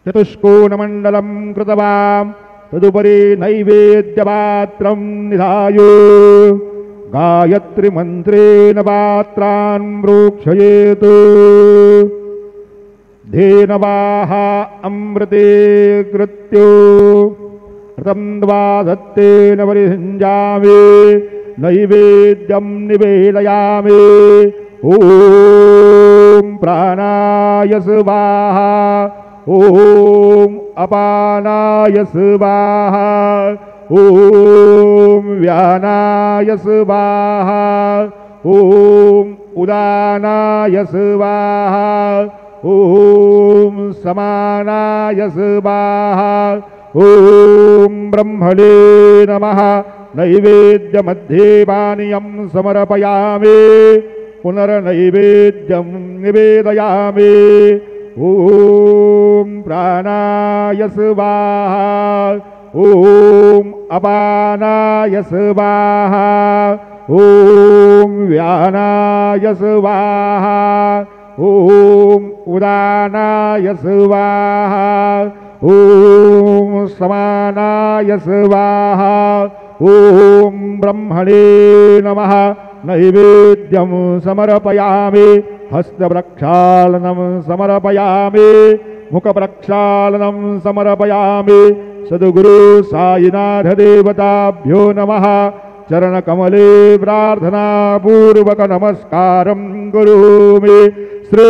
चतुष्कोणमण्डलं कृतवान् तदुपरि नैवेद्यपात्रं निधाय गायत्री मन्त्रेण पात्रान् प्रोक्षयेत्। धेनवाः अमृते कृत्यो ऋतं द्वादत्तेन परिसञ्जामि नैवेद्यं निवेदयामि। ॐ प्राणाय स्वाहा ॐ अपानाय स्वाहा ॐ व्यानाय स्वाहा ॐ उदानाय स्वाहा ॐ समानाय स्वाहा ॐ ब्रह्मणे नमः। नैवेद्यमध्ये पानीयं समर्पयामि पुनर्नैवेद्यं निवेदयामि। ॐ प्राणाय स्वाहा ॐ अपानाय स्वाहा ॐ व्यानाय स्वाहा ॐ उदानाय स्वाहा ॐ समानाय स्वाहा ॐ ब्रह्मणे नमः। नैवेद्यं समर्पयामि हस्तप्रक्षालनं समर्पयामि मुखप्रक्षालनं समर्पयामि। सद्गुरु साईनाथ देवताभ्यो नमः। चरणकमले प्रार्थना पूर्वक नमस्कारं करोमि। श्री